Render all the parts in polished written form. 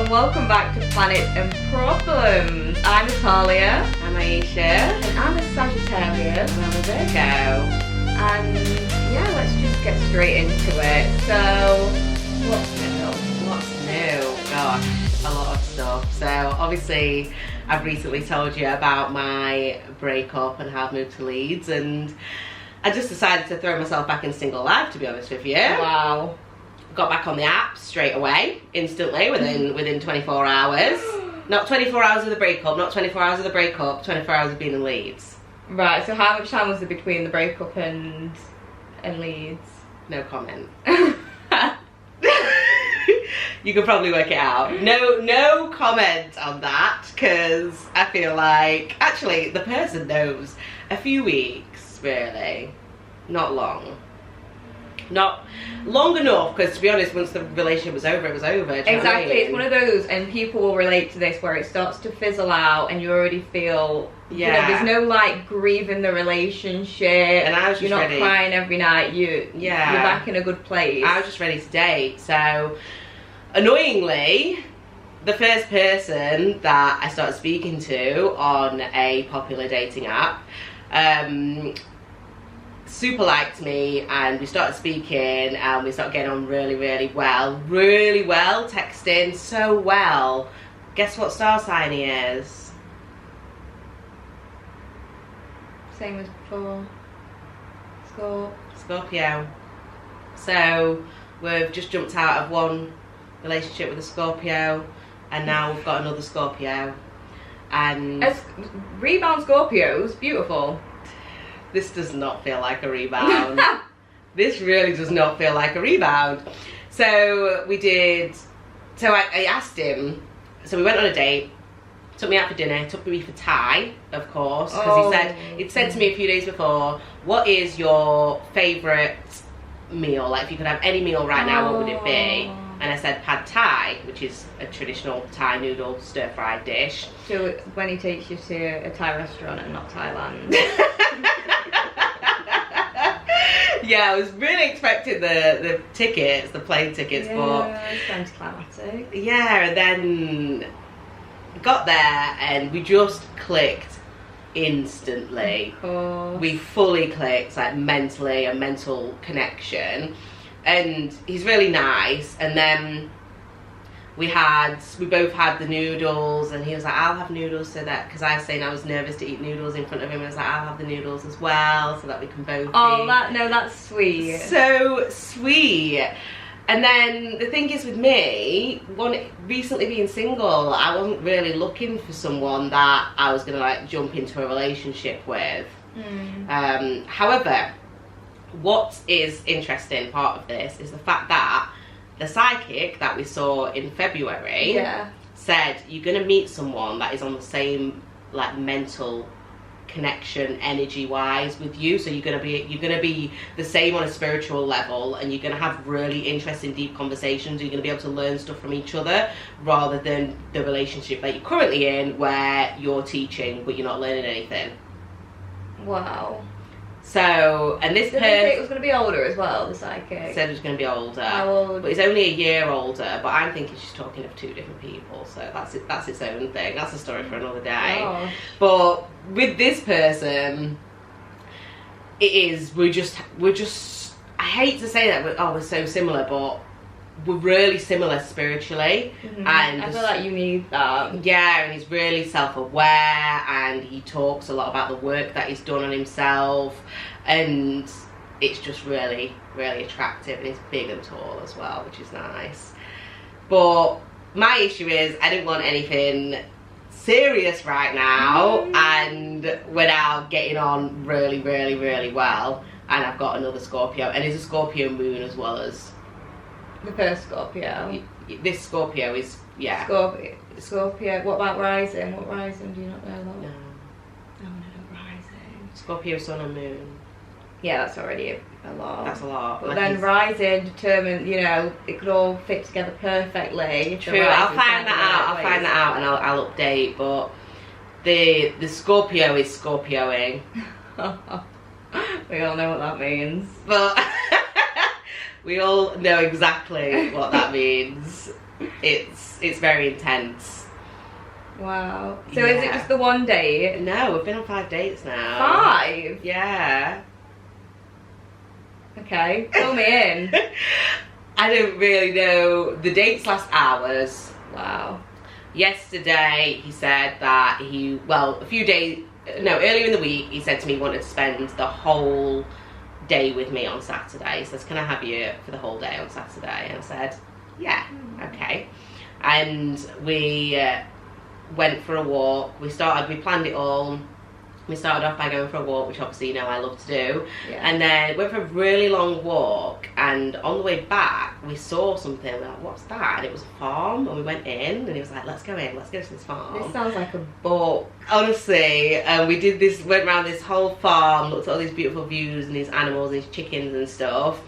and welcome back to Planet and Problems. I'm Atalia. I'm Ayesha. And I'm a Sagittarius. And I'm a Virgo. And yeah, let's just get straight into it. So, what's new? What's new? Gosh, a lot of stuff. So obviously I've recently told you about my breakup and how I've moved to Leeds, and I just decided to throw myself back in single life, to be honest with you. Wow. Got back on the app straight away, instantly, within 24 hours. Not 24 hours of the breakup, not 24 hours of the breakup, 24 hours of being in Leeds. Right, so how much time was there between the breakup and Leeds? No comment. You can probably work it out. No comment on that, because I feel like, actually, the person knows. A few weeks, really. Not long. Not long enough, because to be honest, once the relationship was over, it was over. Exactly, it's one of those, and people will relate to this, where it starts to fizzle out and you already feel, you know, there's no like grieving the relationship, and I was just you're not ready. Crying every night, you're back in a good place. I was just ready to date. So annoyingly, the first person that I started speaking to on a popular dating app super liked me, and we started speaking, and we started getting on really well, texting so well. Guess what star sign he is? Same as before. Scorpio. So we've just jumped out of one relationship with a Scorpio, and now we've got another Scorpio. And as rebound Scorpios, beautiful. This does not feel like a rebound. This really does not feel like a rebound. So I asked him, so we went on a date, took me out for dinner, took me for Thai, of course, because he'd said to me a few days before, what is your favourite meal? Like, if you could have any meal right now, what would it be? And I said pad Thai, which is a traditional Thai noodle stir-fried dish. So when he takes you to a Thai restaurant and not Thailand. Yeah, I was really expecting the tickets, the plane tickets, but it's anticlimactic. Yeah, and then got there and we just clicked instantly. Of course. We fully clicked, like mentally, a mental connection. And he's really nice. And then we both had the noodles, and he was like, I'll have noodles, so that, because I was saying I was nervous to eat noodles in front of him, I was like, I'll have the noodles as well, so that we can both that's sweet. So sweet. And then the thing is with me, recently being single, I wasn't really looking for someone that I was gonna like jump into a relationship with. However, what is interesting part of this is the fact that the psychic that we saw in February said you're going to meet someone that is on the same like mental connection energy wise with you, so you're going to be the same on a spiritual level, and you're going to have really interesting deep conversations. You're going to be able to learn stuff from each other, rather than the relationship that you're currently in where you're teaching but you're not learning anything. Wow. So, and this person... Did they say it was going to be older as well, the psychic? Said it was going to be older. How old? But he's only a year older, but I'm thinking she's talking of two different people, so that's its own thing. That's a story for another day. Oh. But with this person, we're just, I hate to say that, we're so similar, but we're really similar spiritually. And I feel like you need that. Yeah, and he's really self-aware, and he talks a lot about the work that he's done on himself, and it's just really attractive, and he's big and tall as well, which is nice. But my issue is I didn't want anything serious right now, and we're now getting on really well, and I've got another Scorpio, and he's a Scorpio moon as well as the first Scorpio. This Scorpio is, Scorpio. What about rising? What rising? Do you not know that? No. Oh, no, rising. Scorpio, sun and moon. Yeah, that's already a lot. That's a lot. But like then rising determined, you know, it could all fit together perfectly. True, I'll find that out and I'll update, but the Scorpio is Scorpioing. We all know what that means. But we all know exactly what that means. it's very intense. Wow. So is it just the one date? No, we've been on 5 dates now. 5? Yeah. Okay, fill me in. I don't really know. The dates last hours. Wow. Yesterday he said that earlier in the week he said to me he wanted to spend the whole day with me on Saturday. He says, can I have you for the whole day on Saturday? And I said, yeah, okay. And we went for a walk. We planned it all. We started off by going for a walk, which obviously you know I love to do. Yeah. And then went for a really long walk, and on the way back we saw something. We're like, what's that? And it was a farm, and we went in, and he was like, let's go in, let's go to this farm. This sounds like a book. Honestly, we did this, went around this whole farm, looked at all these beautiful views and these animals, these chickens and stuff,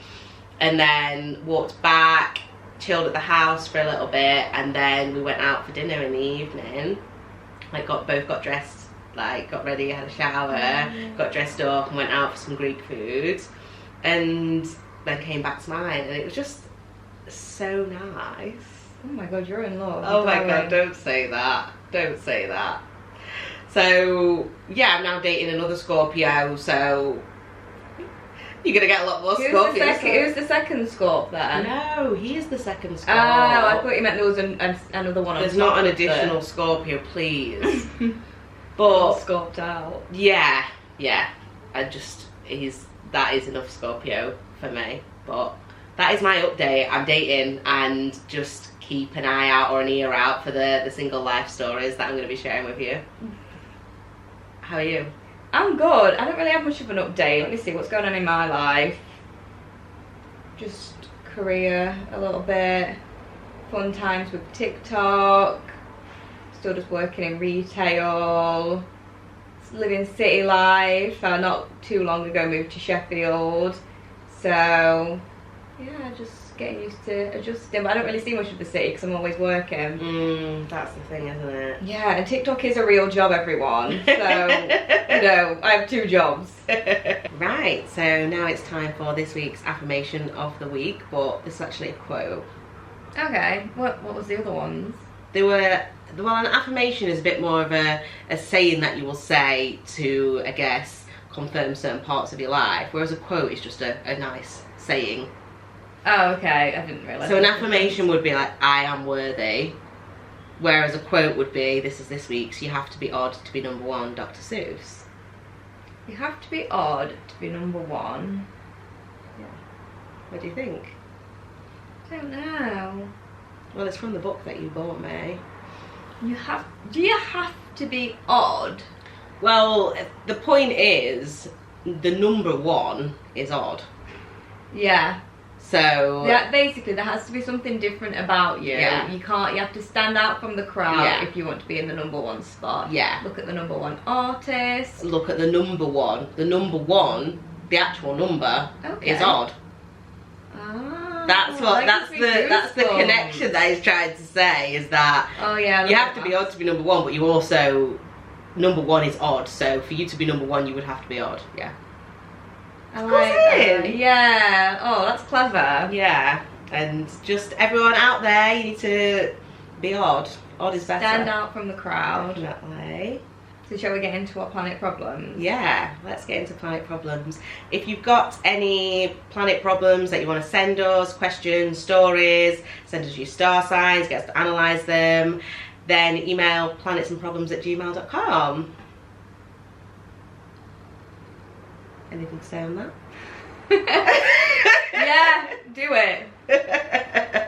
and then walked back, chilled at the house for a little bit, and then we went out for dinner in the evening. Like both got dressed, like got ready, had a shower, got dressed up and went out for some Greek food, and then came back to mine, and it was just so nice. Oh my god, you're in love. Oh my god, don't say that. Don't say that. So yeah, I'm now dating another Scorpio, so you're gonna get a lot more Scorpios. Who's the second Scorp then? No, he is the second Scorp. Oh, I thought you meant there was another one. There's not an additional Scorpio, please. But Scorped out. Yeah. That is enough Scorpio for me. But that is my update. I'm dating, and just keep an eye out or an ear out for the single life stories that I'm going to be sharing with you. How are you? I'm good. I don't really have much of an update. Let me see what's going on in my life. Just career a little bit. Fun times with TikTok. Still just working in retail. Living city life. I not too long ago moved to Sheffield. So yeah, just getting used to adjusting. But I don't really see much of the city because I'm always working. That's the thing, isn't it? Yeah, and TikTok is a real job, everyone. So, I have 2 jobs. Right, so now it's time for this week's affirmation of the week, but this is actually a quote. Okay, what was the other ones? Well, an affirmation is a bit more of a saying that you will say to, I guess, confirm certain parts of your life, whereas a quote is just a nice saying. Oh, okay. I didn't realise. So an affirmation would be like, I am worthy, whereas a quote would be, this is this week's, you have to be odd to be number 1, Dr. Seuss. You have to be odd to be number 1. Yeah. What do you think? I don't know. Well, it's from the book that you bought me. Do you have to be odd? Well, the point is, the number 1 is odd. Yeah. So yeah, basically there has to be something different about you. Yeah. You have to stand out from the crowd if you want to be in the number 1 spot. Yeah. Look at the number 1 artist. Look at the number 1. The number 1, the actual number, is odd. Ah, that's the connection that he's trying to say, is that you have to be odd to be number 1, but you also, number 1 is odd, so for you to be number 1 you would have to be odd. Yeah. I like that. Yeah. Oh, that's clever. Yeah. And just everyone out there, you need to be odd. Odd is better. Stand out from the crowd. Definitely. So shall we get into our planet problems? Yeah, let's get into planet problems. If you've got any planet problems that you want to send us, questions, stories, send us your star signs, get us to analyse them, then email planetsandproblems@gmail.com. Anything to say on that? Yeah, do it.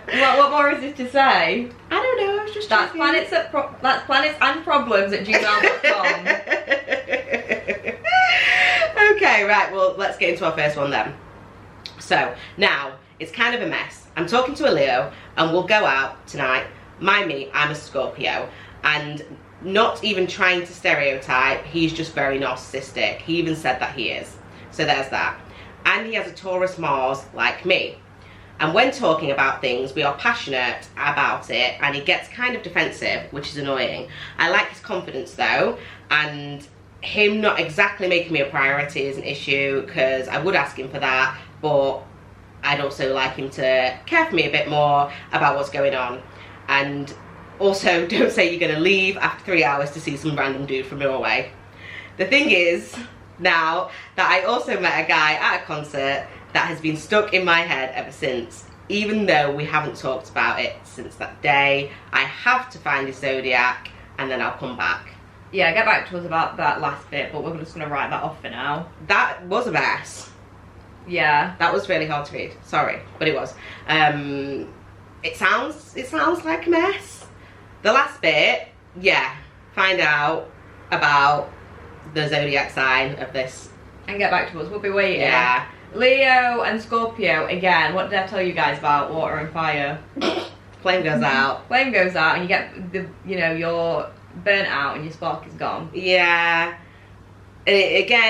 What more is there to say? I don't know, I was just that's planetsandproblems@gmail.com. Okay, right, well, let's get into our first one then. So, now, it's kind of a mess. I'm talking to a Leo, and we'll go out tonight. Mind me, I'm a Scorpio, and not even trying to stereotype, he's just very narcissistic. He even said that he is. So there's that. And he has a Taurus Mars like me. And when talking about things, we are passionate about it, and he gets kind of defensive, which is annoying. I like his confidence though, and him not exactly making me a priority is an issue, because I would ask him for that, but I'd also like him to care for me a bit more about what's going on. And also, don't say you're going to leave after 3 hours to see some random dude from Norway. The thing is, now that I also met a guy at a concert that has been stuck in my head ever since. Even though we haven't talked about it since that day, I have to find his zodiac and then I'll come back. Yeah, get back to us about that last bit, but we're just going to write that off for now. That was a mess. Yeah. That was really hard to read. Sorry, but it was. It sounds like a mess. The last bit, yeah, find out about the zodiac sign of this. And get back to us, we'll be waiting. Yeah. Leo and Scorpio, again, what did I tell you guys about water and fire? Flame goes out. Flame goes out and you get, you're burnt out and your spark is gone. Yeah. And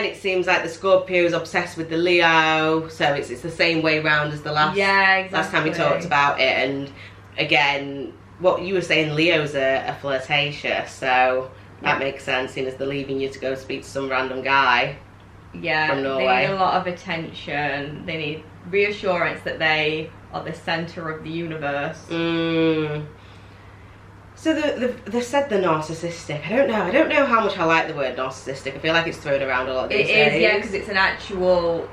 it seems like the Scorpio is obsessed with the Leo, so it's the same way round as the last time we talked about it. And again, what you were saying, Leo's a flirtatious, so that makes sense, seeing as they're leaving you to go speak to some random guy. Yeah, from Norway. They need a lot of attention. They need reassurance that they are the centre of the universe. So they said they're narcissistic. I don't know how much I like the word narcissistic. I feel like it's thrown around a lot these days. It is, yeah, because it's an actual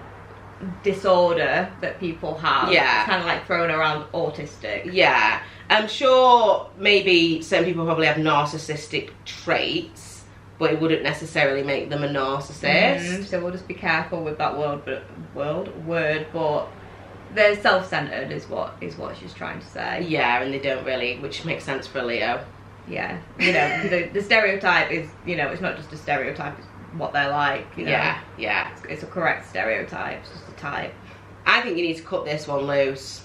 disorder that people have. Yeah. It's kind of like thrown around autistic. Yeah. I'm sure maybe some people probably have narcissistic traits, but it wouldn't necessarily make them a narcissist. So we'll just be careful with that word, but they're self-centered is what she's trying to say. Yeah, and they don't really, which makes sense for a Leo. Yeah, the stereotype is, it's not just a stereotype, it's what they're like, Yeah. It's a correct stereotype, it's just a type. I think you need to cut this one loose.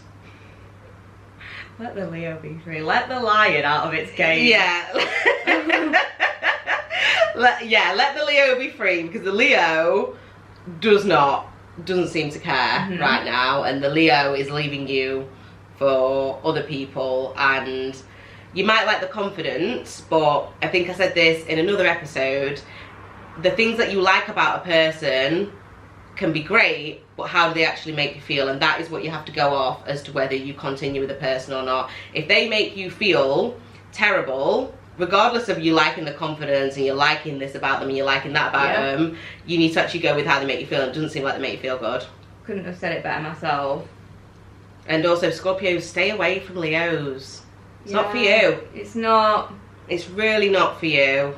Let the Leo be free. Let the lion out of its cage. Yeah. Let the Leo be free, because the Leo doesn't seem to care right now, and the Leo is leaving you for other people. And you might like the confidence, but I think I said this in another episode, the things that you like about a person can be great, but how do they actually make you feel? And that is what you have to go off as to whether you continue with the person or not. If they make you feel terrible, regardless of you liking the confidence and you're liking this about them and you're liking that about them, you need to actually go with how they make you feel. It doesn't seem like they make you feel good. Couldn't have said it better myself. And also, Scorpios, stay away from Leos. It's not for you. It's not. It's really not for you.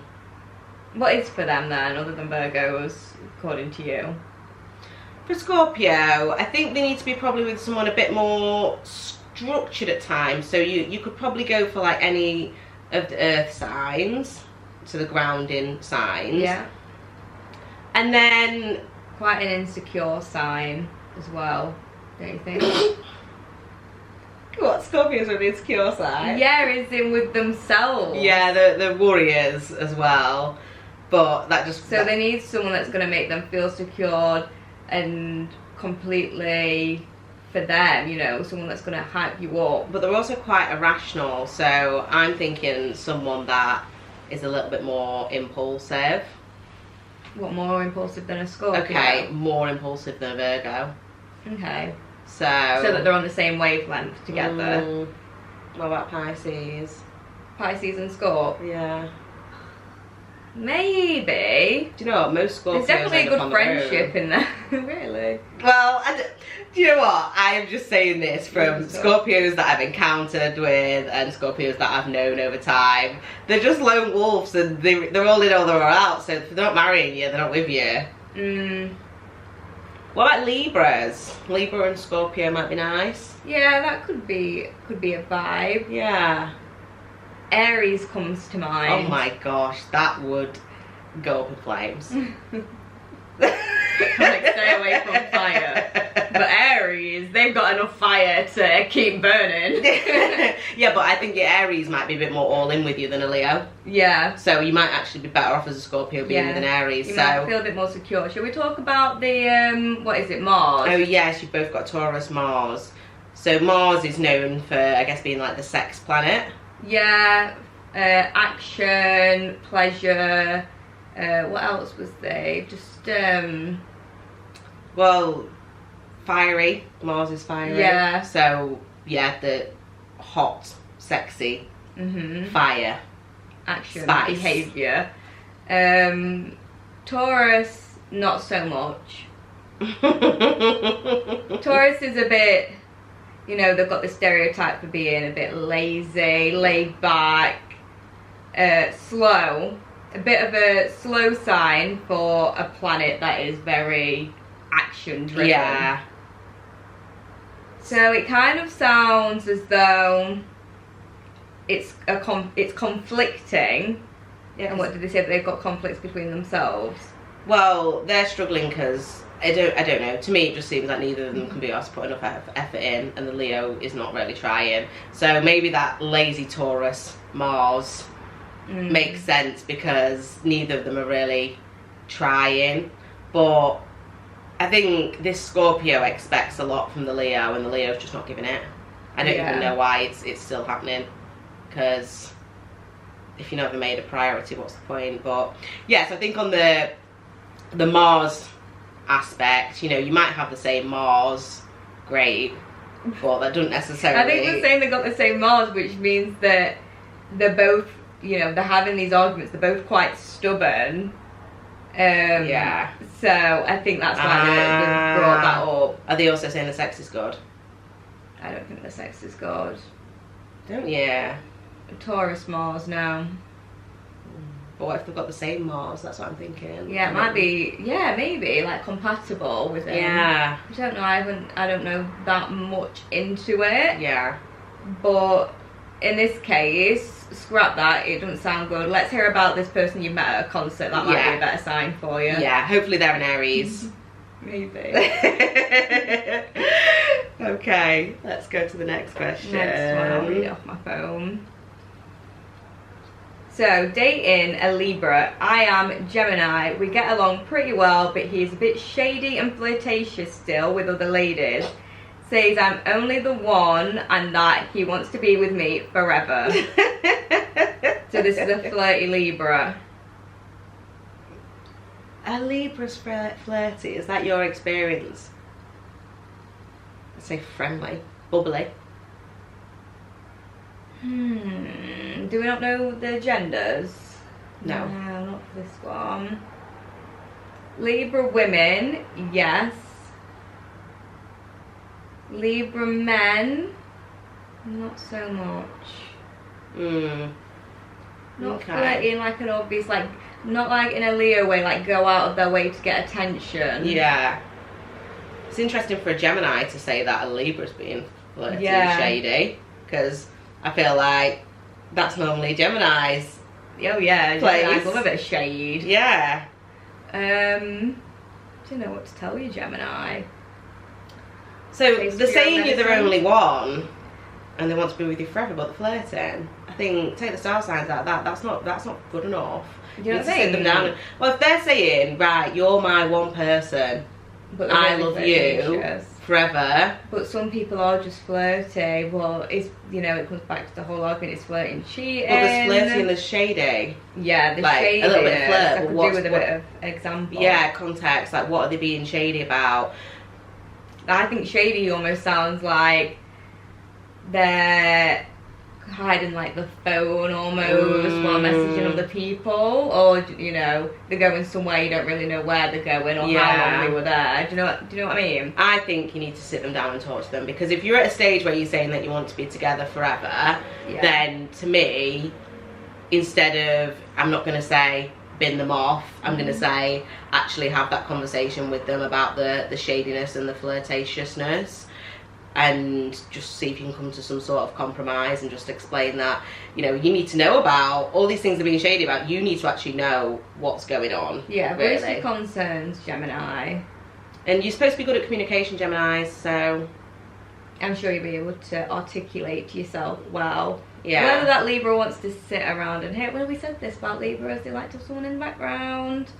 What is for them then, other than Virgos, according to you? For Scorpio, I think they need to be probably with someone a bit more structured at times. So you could probably go for like any of the earth signs, so the grounding signs. Yeah. And then quite an insecure sign as well, don't you think? What, Scorpios are an insecure sign? Yeah, it's in with themselves. Yeah, they're warriors as well. But that just... So they need someone that's going to make them feel secured and completely for them, someone that's going to hype you up. But they're also quite irrational, so I'm thinking someone that is a little bit more impulsive. What, more impulsive than a Scorpio? Okay, more impulsive than a Virgo. Okay. So that they're on the same wavelength together. What about Pisces? Pisces and Scorp? Yeah. Maybe. Do you know what? Most Scorpios... There's definitely a good friendship in there. Really? Well, do you know what? I am just saying this from Scorpios that I've encountered with and Scorpios that I've known over time. They're just lone wolves, and they're all in or they're all out. So if they're not marrying you, they're not with you. What about Libras? Libra and Scorpio might be nice. Yeah, that could be a vibe. Yeah. Aries comes to mind. Oh my gosh, that would go up in flames. Like, stay away from fire. But Aries, they've got enough fire to keep burning. Yeah, but I think your Aries might be a bit more all in with you than a Leo. Yeah. So you might actually be better off as a Scorpio being with an Aries. You might feel a bit more secure. Shall we talk about the, what is it, Mars? Oh yes, you've both got Taurus, Mars. So Mars is known for, I guess, being like the sex planet. Yeah, action, pleasure, what else was they? Just, well, fiery. Mars is fiery. Yeah. So, yeah, the hot sexy, fire, action, spice. behaviour. Taurus, not so much. Taurus is a bit, you know, they've got the stereotype for being a bit lazy, laid back, slow. A bit of a slow sign for a planet that is very action driven. Yeah. So it kind of sounds as though it's conflicting. Yeah. And what did they say, that they've got conflicts between themselves? Well, they're struggling because I don't know. To me, it just seems like neither of them can be asked to put enough effort in, and the Leo is not really trying. So maybe that lazy Taurus Mars makes sense because neither of them are really trying. But I think this Scorpio expects a lot from the Leo, and the Leo's just not giving it. I don't even know why it's still happening, because if you never made a priority, what's the point? But yes, I think on the Mars aspect, you know, you might have the same Mars, great, but that doesn't necessarily. I think they're saying they got the same Mars, which means that they're both, you know, they're having these arguments, they're both quite stubborn. Yeah. So I think that's why they brought that up. Are they also saying the sex is good? I don't think the sex is good. Don't you? Taurus Mars, no. But what if they've got the same Mars? That's what I'm thinking. Yeah, it might be. Yeah, maybe like compatible with it. Yeah. I don't know. I don't know that much into it. Yeah. But in this case, scrap that. It doesn't sound good. Let's hear about this person you met at a concert. That might be a better sign for you. Yeah. Hopefully they're an Aries. Maybe. Okay. Let's go to the next question. Next one. I'll read it off my phone. So, dating a Libra. I am Gemini. We get along pretty well, but he's a bit shady and flirtatious still with other ladies. Says I'm only the one and that he wants to be with me forever. So this is a flirty Libra. A Libra's flirty. Is that your experience? I'd say friendly, bubbly. Do we not know the genders? No. No, not for this one. Libra women, yes. Libra men, not so much. Not flirty in like an obvious, like, not like in a Leo way, like go out of their way to get attention. Yeah. It's interesting for a Gemini to say that a Libra's being flirty and shady, because I feel like that's normally Gemini's. Oh yeah, Gemini's love a bit of shade. Yeah. Don't know what to tell you, Gemini. So they're saying you're their only one, and they want to be with you forever, but they're flirting. I think take the star signs out of that. That's not good enough. You know what I mean? Sit them down. Well, if they're saying, right, you're my one person, but I love you forever. But some people are just flirty. Well, it's, you know, it comes back to the whole argument. It's flirting, cheating. Well, there's flirty and there's shady. Yeah, the like, shady. A little bit of flirt. I could do with a bit of example. Yeah, context. Like, what are they being shady about? I think shady almost sounds like they're hiding like the phone almost while messaging other people, or you know, they're going somewhere you don't really know where they're going or how long they were there. Do you know what I mean? I think you need to sit them down and talk to them, because if you're at a stage where you're saying that you want to be together forever, then to me, instead of, I'm not going to say bin them off, I'm going to say actually have that conversation with them about the shadiness and the flirtatiousness, and just see if you can come to some sort of compromise, and just explain that, you know, you need to know about all these things they're being shady about. You need to actually know what's going on. Yeah, raise your concerns, Gemini. And you're supposed to be good at communication, Geminis, so I'm sure you'll be able to articulate yourself well. Yeah. Whether that Libra wants to sit around and hear, well, we said this about Libras, they like to have someone in the background.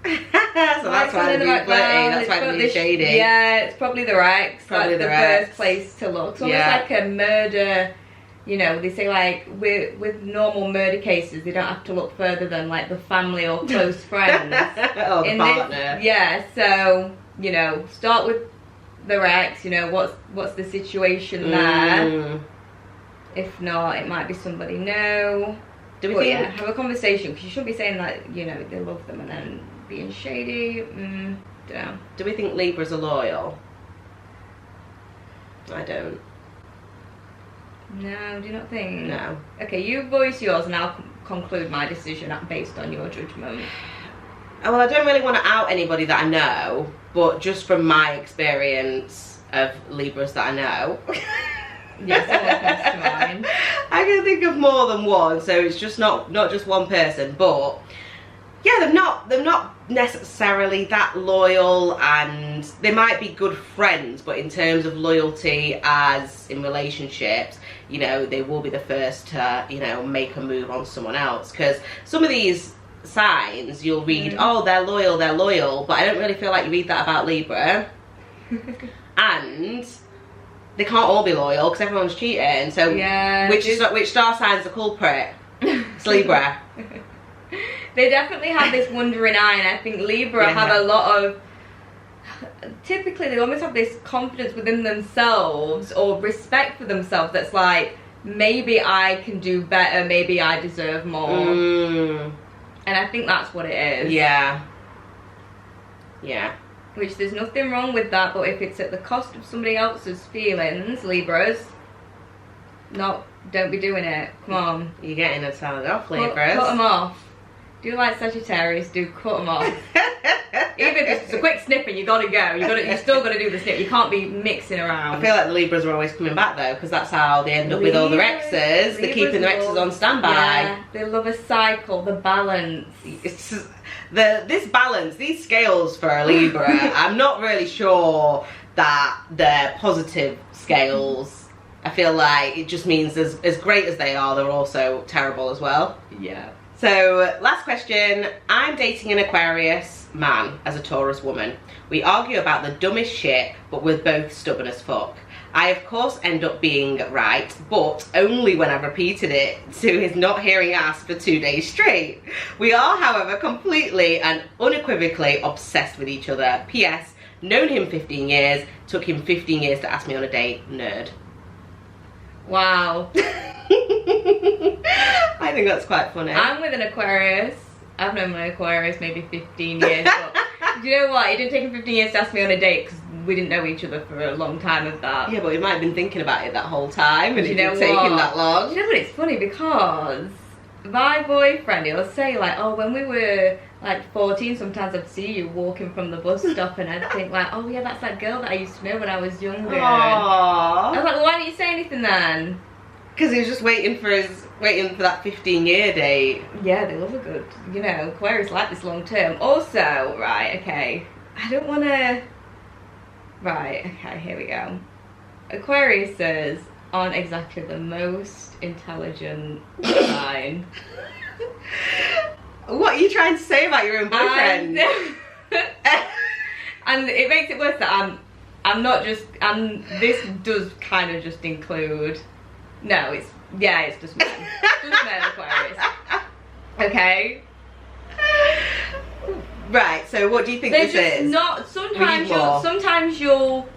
So that's why they're being flirty, that's why they're being shady. Yeah, it's probably the Rex. Probably that's the first place to look. It's almost like a murder, you know, they say like with normal murder cases, they don't have to look further than like the family or close friends. Or the partner. So, you know, start with the Rex, you know, what's the situation there. If not, it might be somebody new. Do we think... yeah, have a conversation, because you shouldn't be saying that, you know, they love them and then being shady. Don't know. Do we think Libras are loyal? I don't. No, do you not think? No. Okay, you voice yours and I'll conclude my decision based on your judgment. Oh, well, I don't really want to out anybody that I know, but just from my experience of Libras that I know. Yes, someone comes to mind. I can think of more than one, so it's just not just one person, but yeah, they're not necessarily that loyal, and they might be good friends, but in terms of loyalty as in relationships, you know, they will be the first to, you know, make a move on someone else. Because some of these signs you'll read, oh, they're loyal, but I don't really feel like you read that about Libra. And they can't all be loyal because everyone's cheating, so yeah, which star sign's the culprit? It's Libra. They definitely have this wandering eye, and I think Libra have a lot of, typically they almost have this confidence within themselves or respect for themselves that's like, maybe I can do better, maybe I deserve more. And I think that's what it is. Yeah. Which there's nothing wrong with that, but if it's at the cost of somebody else's feelings, Libras, don't be doing it. Come on. You're getting a salad off, Libras. Cut them off. Do like Sagittarius, cut them off. Even if it's a quick snip and you gotta go, you still gotta do the snip. You can't be mixing around. I feel like the Libras are always coming back though, because that's how they end up with all their exes. They're keeping their exes on standby. Yeah, they love a cycle, the balance. This balance, these scales for a Libra, I'm not really sure that they're positive scales. I feel like it just means as great as they are, they're also terrible as well. Yeah. So, last question. I'm dating an Aquarius man as a Taurus woman. We argue about the dumbest shit, but we're both stubborn as fuck. I, of course, end up being right, but only when I've repeated it to his not hearing ass for 2 days straight. We are, however, completely and unequivocally obsessed with each other. P.S. Known him 15 years, took him 15 years to ask me on a date. Nerd. Wow. I think that's quite funny. I'm with an Aquarius. I've known my Aquarius maybe 15 years. But do you know what? It didn't take him 15 years to ask me on a date because we didn't know each other for a long time of that. Yeah, but he might have been thinking about it that whole time and it didn't take him that long. Do you know what? It's funny because my boyfriend, he'll say like, oh, when we were like 14, sometimes I'd see you walking from the bus stop and I'd think like, oh yeah, that's that girl that I used to know when I was younger. Aww. I was like, well, why didn't you say anything then? Because he was just waiting for that 15-year date. Yeah, they love a good, you know, Aquarius like this long term. Also, right, okay, I don't want to, right, okay, here we go. Aquariuses aren't exactly the most intelligent sign. What are you trying to say about your own boyfriend? And it makes it worse that I'm not just, this does kind of just include, no, it's just men. Just men Aquarius. Okay? Right, so what do you think this is? Not, sometimes you'll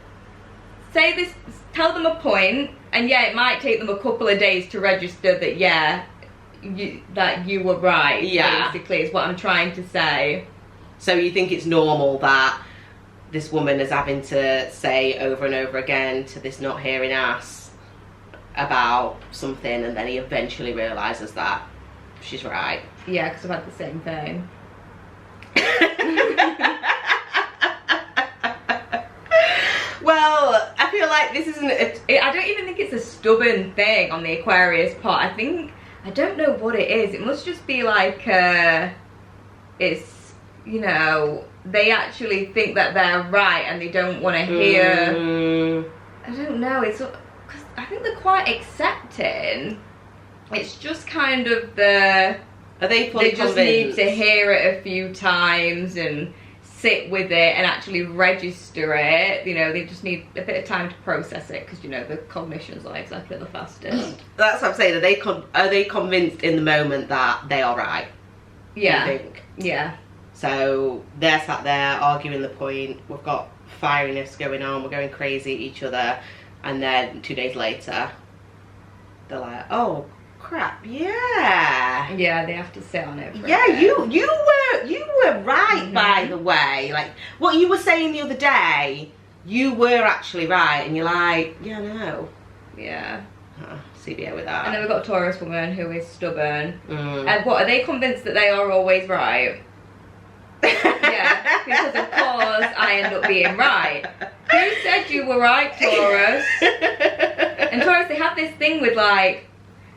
say this, tell them a point, and yeah, it might take them a couple of days to register that, yeah, that you were right, basically, is what I'm trying to say. So you think it's normal that this woman is having to say over and over again to this not hearing ass about something, and then he eventually realises that she's right? Yeah, because I've had the same thing. Well, I feel like this isn't I don't even think it's a stubborn thing on the Aquarius part. I don't know what it is. It must just be like it's, you know, they actually think that they're right and they don't want to hear. I don't know, it's because I think they're quite accepting. It's just kind of they just need to hear it a few times and sit with it and actually register it. You know, they just need a bit of time to process it because, you know, the cognition's not exactly the fastest. That's what I'm saying. Are they convinced in the moment that they are right? Yeah. You think? Yeah. So they're sat there arguing the point. We've got fieriness going on. We're going crazy at each other. And then 2 days later, they're like, oh crap, yeah. Yeah, they have to sit on it. Yeah, you were right, by the way. Like, what you were saying the other day, you were actually right. And you're like, yeah, no. Yeah. CBA with that. And then we've got a Taurus woman who is stubborn. And what, are they convinced that they are always right? Yeah, because of course I end up being right. Who said you were right, Taurus? And Taurus, they have this thing with like,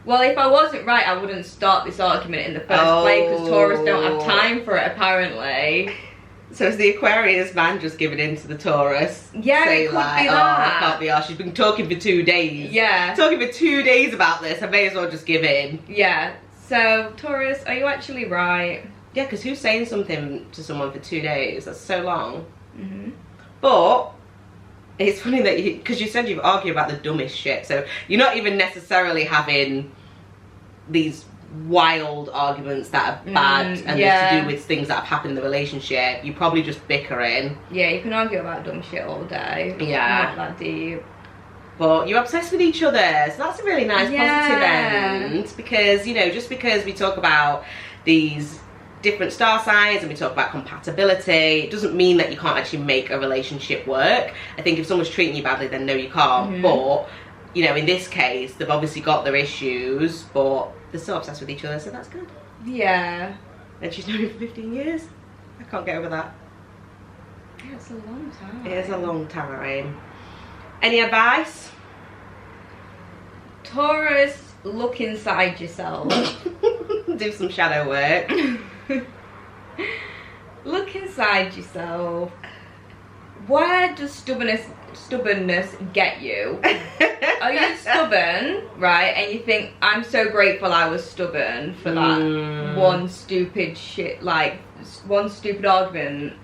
well, if I wasn't right, I wouldn't start this argument in the first place, because Taurus don't have time for it, apparently. So is the Aquarius man just giving in to the Taurus? Yeah, it could be that. I can't be arsed. She's been talking for 2 days. Yeah. Talking for 2 days about this. I may as well just give in. Yeah. So, Taurus, are you actually right? Yeah, because who's saying something to someone for 2 days? That's so long. But it's funny that because you said you've argued about the dumbest shit. So you're not even necessarily having these wild arguments that are bad and to do with things that have happened in the relationship. You're probably just bickering. Yeah, you can argue about dumb shit all day. Yeah. Not that deep. But you're obsessed with each other, so that's a really nice positive end. Because, you know, just because we talk about these different star signs and we talk about compatibility, it doesn't mean that you can't actually make a relationship work. I think if someone's treating you badly, then no, you can't. But, you know, in this case, they've obviously got their issues, but they're still obsessed with each other, so that's good. Yeah. And she's known him for 15 years. I can't get over that. Yeah, it's a long time. It is a long time. Any advice? Taurus, look inside yourself. Do some shadow work. Look inside yourself. Where does stubbornness get you? Are you stubborn, right? And you think, I'm so grateful I was stubborn for that one stupid shit, like one stupid argument.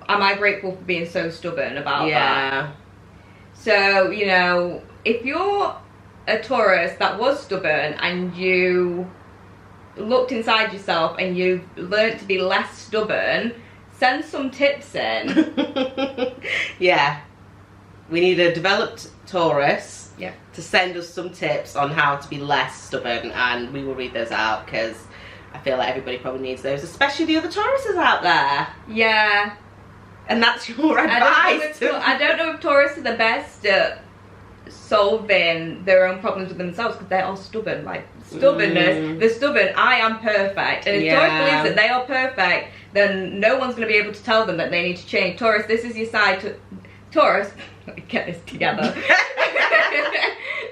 Am I grateful for being so stubborn about that? So, you know, if you're a Taurus that was stubborn and you looked inside yourself and you learned to be less stubborn, send some tips in. Yeah. We need a developed Taurus to send us some tips on how to be less stubborn, and we will read those out because I feel like everybody probably needs those, especially the other Tauruses out there. Yeah. And that's your advice. I don't know if Taurus are the best at solving their own problems with themselves, because they are stubborn. Like, stubbornness, they're stubborn. I am perfect. And if Taurus believes that they are perfect, then no one's going to be able to tell them that they need to change. Taurus, this is your side to... Taurus, let me get this together.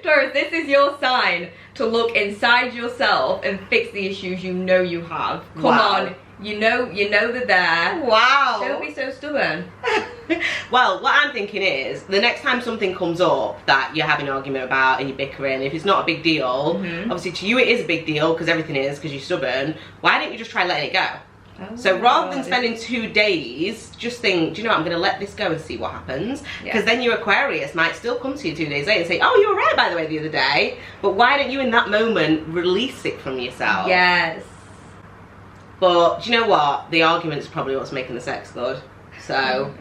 Taurus, this is your sign to look inside yourself and fix the issues you know you have. Come on. You know they're there. Wow. Don't be so stubborn. Well, what I'm thinking is, the next time something comes up that you're having an argument about and you're bickering, if it's not a big deal, obviously to you it is a big deal, because everything is, because you're stubborn, why don't you just try letting it go? So rather than spending 2 days, just think, do you know what, I'm going to let this go and see what happens. Because then your Aquarius might still come to you 2 days later and say, oh, you were right, by the way, the other day. But why don't you in that moment release it from yourself? Yes. But do you know what? The argument's probably what's making the sex good. So,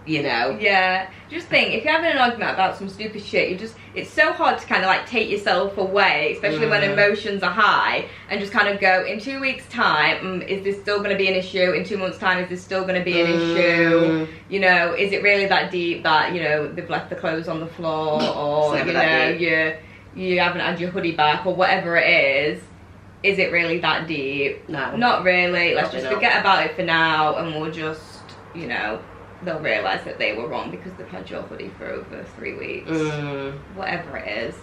you know. Yeah. Just think, if you're having an argument about some stupid shit, it's so hard to kind of like take yourself away, especially when emotions are high, and just kind of go, in 2 weeks time, is this still going to be an issue? In 2 months time, is this still going to be an issue? You know, is it really that deep that, you know, they've left the clothes on the floor, or, you know, you haven't had your hoodie back, or whatever it is? Is it really that deep? No. Not really. Let's just forget about it for now, and we'll just, you know, they'll realise that they were wrong because they've had your hoodie for over 3 weeks. Whatever it is.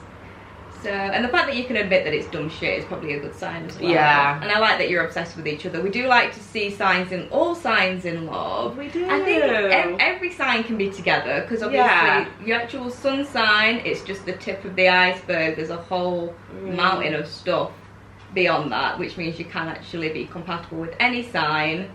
So, and the fact that you can admit that it's dumb shit is probably a good sign as well. Yeah. And I like that you're obsessed with each other. We do like to see all signs in love. We do. I think every sign can be together, because obviously your actual sun sign, it's just the tip of the iceberg. There's a whole mountain of stuff beyond that, which means you can actually be compatible with any sign.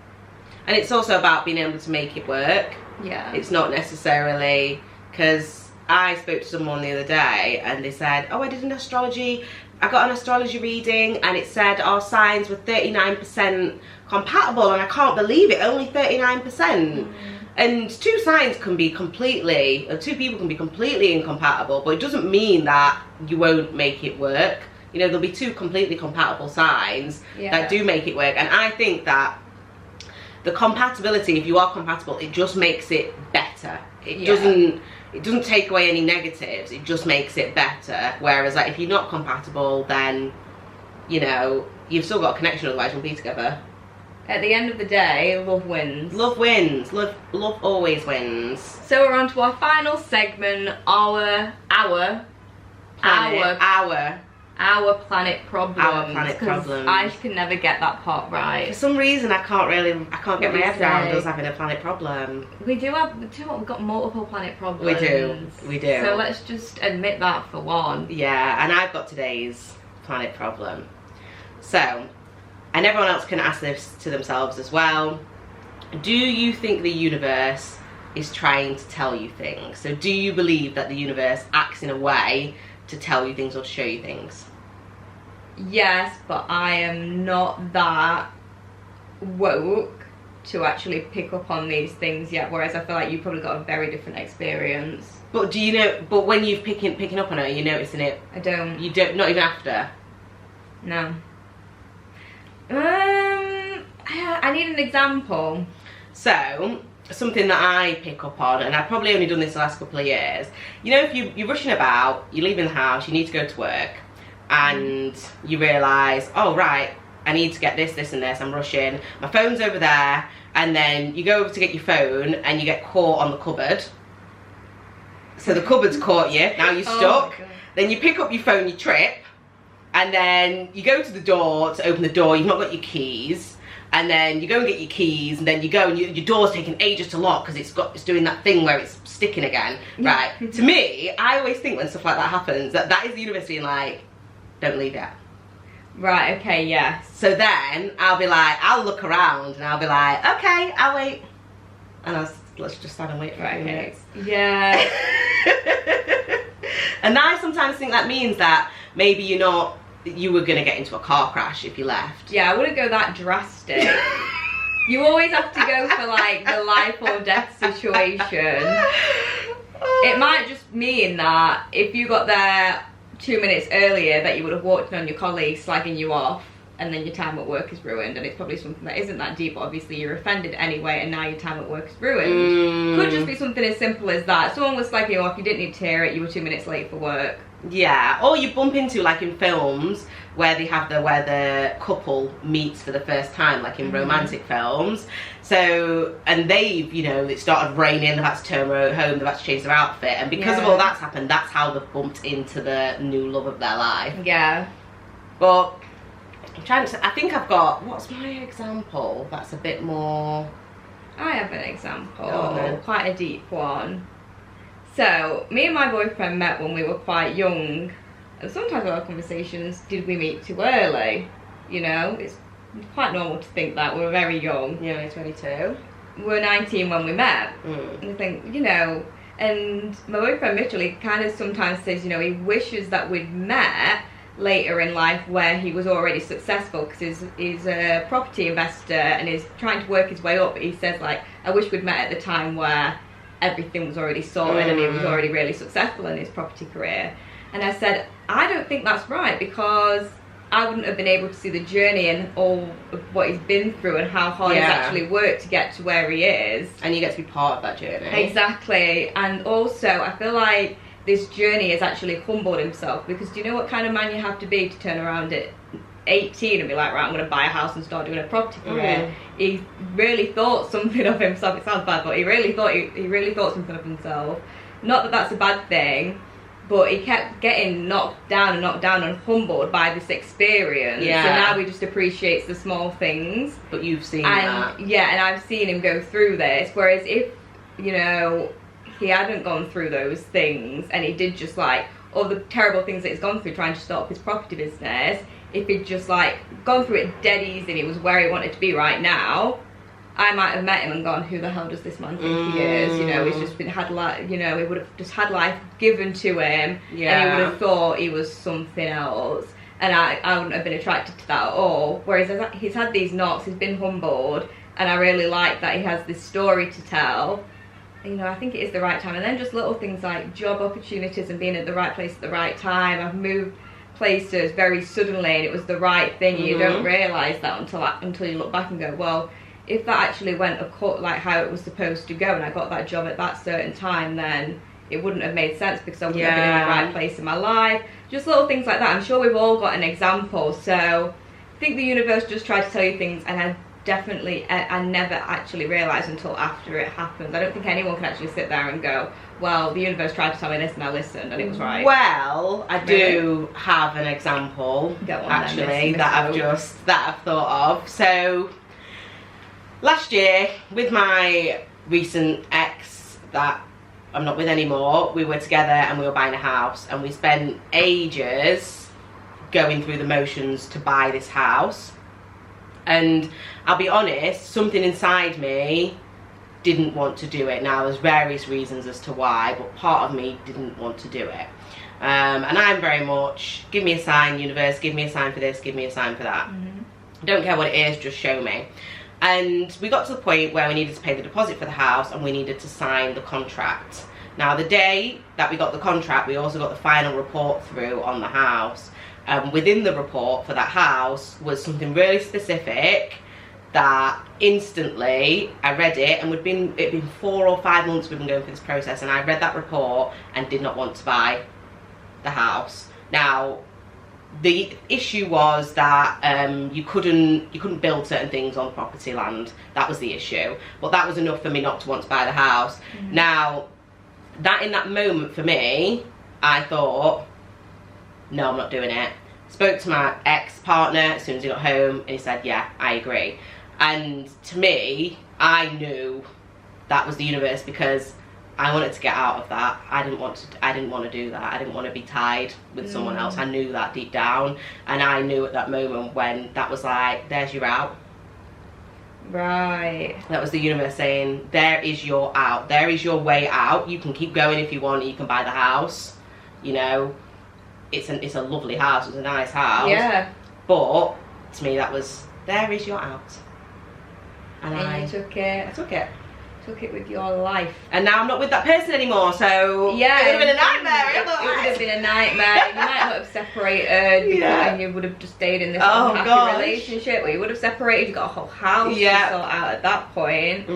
And it's also about being able to make it work. Yeah. It's not necessarily, because I spoke to someone the other day and they said, oh, I got an astrology reading and it said our signs were 39% compatible, and I can't believe it, only 39%. And two signs can be completely, or two people can be completely incompatible, but it doesn't mean that you won't make it work. You know, there'll be two completely compatible signs that do make it work. And I think that the compatibility, if you are compatible, it just makes it better. It doesn't take away any negatives, it just makes it better. Whereas like if you're not compatible, then, you know, you've still got a connection, otherwise you'll be together. At the end of the day, love wins. Love wins. Love always wins. So we're on to our final segment, our planet problems. I can never get that part right. For some reason, I can't get my head around us having a planet problem. We've got multiple planet problems. We do. So let's just admit that for one. Yeah, and I've got today's planet problem. So, and everyone else can ask this to themselves as well. Do you think the universe is trying to tell you things? So do you believe that the universe acts in a way to tell you things or to show you things? Yes, but I am not that woke to actually pick up on these things yet, whereas I feel like you've probably got a very different experience. But do you know, but when you're picking up on it, you're noticing it? I don't. You don't, not even after? No. I need an example. So, something that I pick up on, and I've probably only done this the last couple of years, you know, if you're rushing about, you're leaving the house, you need to go to work, and you realise, oh right, I need to get this, this and this, I'm rushing, my phone's over there, and then you go over to get your phone and you get caught on the cupboard. So the cupboard's caught you, now you're stuck. Oh, then you pick up your phone, you trip, and then you go to the door to open the door, you've not got your keys, and then you go and get your keys, and then you go and your door's taking ages to lock because it's doing that thing where it's sticking again. Right. To me, I always think when stuff like that happens, that is the universe being like, don't leave it. Right, okay, yes. So then I'll be like, I'll look around and I'll be like, okay, I'll wait. And let's just stand and wait for a few minutes. Yeah. And I sometimes think that means that maybe you were gonna get into a car crash if you left. Yeah, I wouldn't go that drastic. You always have to go for like the life or death situation. It might just mean that if you got there 2 minutes earlier, that you would have walked in on your colleague slagging you off, and then your time at work is ruined, and it's probably something that isn't that deep, but obviously you're offended anyway, and now your time at work is ruined. Could just be something as simple as that. Someone was slagging you off, you didn't need to hear it, you were 2 minutes late for work. Yeah, or you bump into, like in films where they have where the couple meets for the first time, like in romantic films. So, and they've, you know, it started raining, they've had to turn home, they've had to change their outfit, and because of all that's happened, that's how they've bumped into the new love of their life. Yeah. But I'm trying to, I think I've got, what's my example that's a bit more... I have an example, quite a deep one. So, me and my boyfriend met when we were quite young, and sometimes our conversations, did we meet too early? You know, it's quite normal to think that, we were very young. You're only 22. We were 19 when we met. And I think, you know, and my boyfriend Mitchell, he kind of sometimes says, you know, he wishes that we'd met later in life where he was already successful, because he's a property investor and is trying to work his way up. But he says, like, I wish we'd met at the time where everything was already sorted and he was already really successful in his property career. And I said, I don't think that's right, because I wouldn't have been able to see the journey and all of what he's been through and how hard he's actually worked to get to where he is. And you get to be part of that journey. Exactly. And also, I feel like this journey has actually humbled himself, because do you know what kind of man you have to be to turn around at 18 and be like, right, I'm going to buy a house and start doing a property career? He really thought something of himself. It sounds bad, but he really thought something of himself. Not that that's a bad thing, but he kept getting knocked down and humbled by this experience. Yeah. So now he just appreciates the small things. But you've seen that. Yeah, and I've seen him go through this. Whereas if, you know, he hadn't gone through those things and he did just like all the terrible things that he's gone through trying to start up his property business, if he'd just like gone through it dead easy and he was where he wanted to be right now, I might have met him and gone, who the hell does this man think he is? You know, he's just had like, you know, he would have just had life given to him, and he would have thought he was something else. And I wouldn't have been attracted to that at all. Whereas he's had these knocks, he's been humbled, and I really like that he has this story to tell. you know, I think it is the right time. And then just little things like job opportunities and being at the right place at the right time. I've moved places very suddenly and it was the right thing. You don't realise that until you look back and go, well, if that actually went like how it was supposed to go and I got that job at that certain time, then it wouldn't have made sense because I wouldn't have been in the right place in my life. Just little things like that. I'm sure we've all got an example. So I think the universe just tries to tell you things, and I never actually realise until after it happens. I don't think anyone can actually sit there and go, well, the universe tried to tell me this and I listened and it was right. Well, I do have an example actually that I've thought of. So last year with my recent ex that I'm not with anymore, we were together and we were buying a house, and we spent ages going through the motions to buy this house. And I'll be honest, something inside me didn't want to do it. Now, there's various reasons as to why, but part of me didn't want to do it. And I'm very much, give me a sign, universe, give me a sign for this, give me a sign for that. Don't care what it is, just show me. And we got to the point where we needed to pay the deposit for the house and we needed to sign the contract. Now, the day that we got the contract, we also got the final report through on the house. Within the report for that house was something really specific that instantly I read it, and it'd been 4 or 5 months we've been going through this process, and I read that report and did not want to buy the house. Now, the issue was that you couldn't build certain things on property land. That was the issue, but that was enough for me not to want to buy the house. Now, that in that moment for me, I thought, no, I'm not doing it. Spoke to my ex-partner as soon as he got home, and he said, yeah, I agree. And to me, I knew that was the universe, because I wanted to get out of that. I didn't want to do that. I didn't want to be tied with someone else. I knew that deep down, and I knew at that moment when that was like, there's your out. Right. That was the universe saying, there is your out. There is your way out. You can keep going if you want. You can buy the house. You know, it's a lovely house. It's a nice house. Yeah. But to me, that was, there is your out. And you took it. I took it. Took it with your life. And now I'm not with that person anymore, so yeah, it would have been a nightmare. It would have been a nightmare. You might not have separated, and you would have just stayed in this unhappy relationship, or you would have separated, you got a whole house to sort out at that point.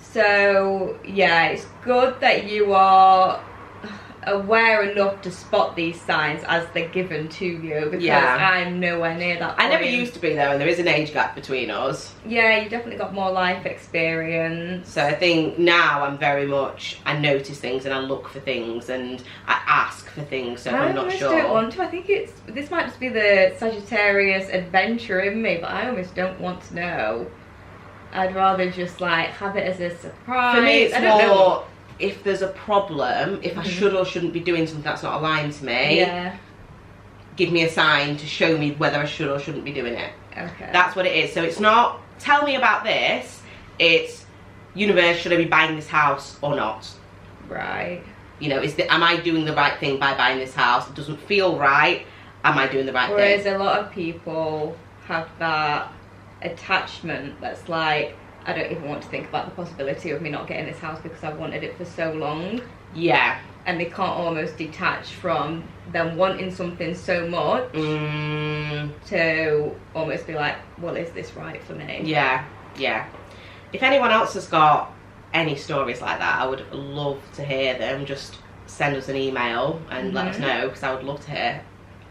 So yeah, it's good that you are aware enough to spot these signs as they're given to you, because I'm nowhere near that point. I never used to be though, and there is an age gap between us. Yeah, you definitely got more life experience. So I think now I'm very much, I notice things and I look for things and I ask for things, so I'm not sure. I don't want to. I think this might just be the Sagittarius adventure in me, but I almost don't want to know. I'd rather just like have it as a surprise. For me, it's more, if there's a problem, if I should or shouldn't be doing something that's not aligned to me, give me a sign to show me whether I should or shouldn't be doing it. Okay. That's what it is. So it's not, tell me about this, it's, universe, should I be buying this house or not? Right. You know, am I doing the right thing by buying this house? It doesn't feel right. Am I doing the right thing? Whereas a lot of people have that attachment that's like, I don't even want to think about the possibility of me not getting this house because I've wanted it for so long. Yeah. And they can't almost detach from them wanting something so much to almost be like, well, is this right for me? Yeah, yeah. If anyone else has got any stories like that, I would love to hear them. Just send us an email and let us know, because I would love to hear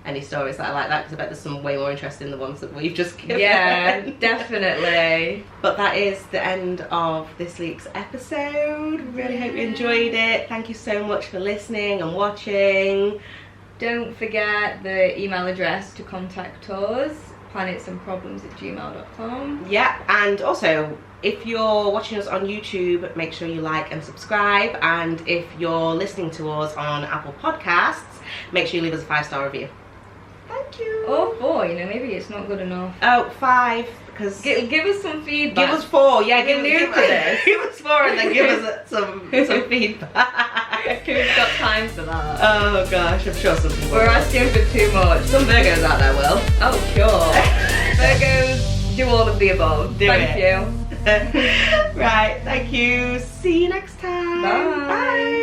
any stories that are like that, because I bet there's some way more interesting than the ones that we've just given. Yeah, definitely. But that is the end of this week's episode. Really hope you enjoyed it. Thank you so much for listening and watching. Don't forget the email address to contact us, planetsandproblems@gmail.com. Yeah, and also, if you're watching us on YouTube, make sure you like and subscribe. And if you're listening to us on Apple Podcasts, make sure you leave us a 5-star review. Thank you. Or 4, you know, maybe it's not good enough. Oh, 5, because give us some feedback. Give us 4, yeah. Give us 4 and then give us some feedback. We've got time for that. Oh gosh, I'm sure some people. We're asking for too much. Some Virgos out there will. Oh sure. Virgos, do all of the above. Thank you. Right, thank you. See you next time. Bye. Bye.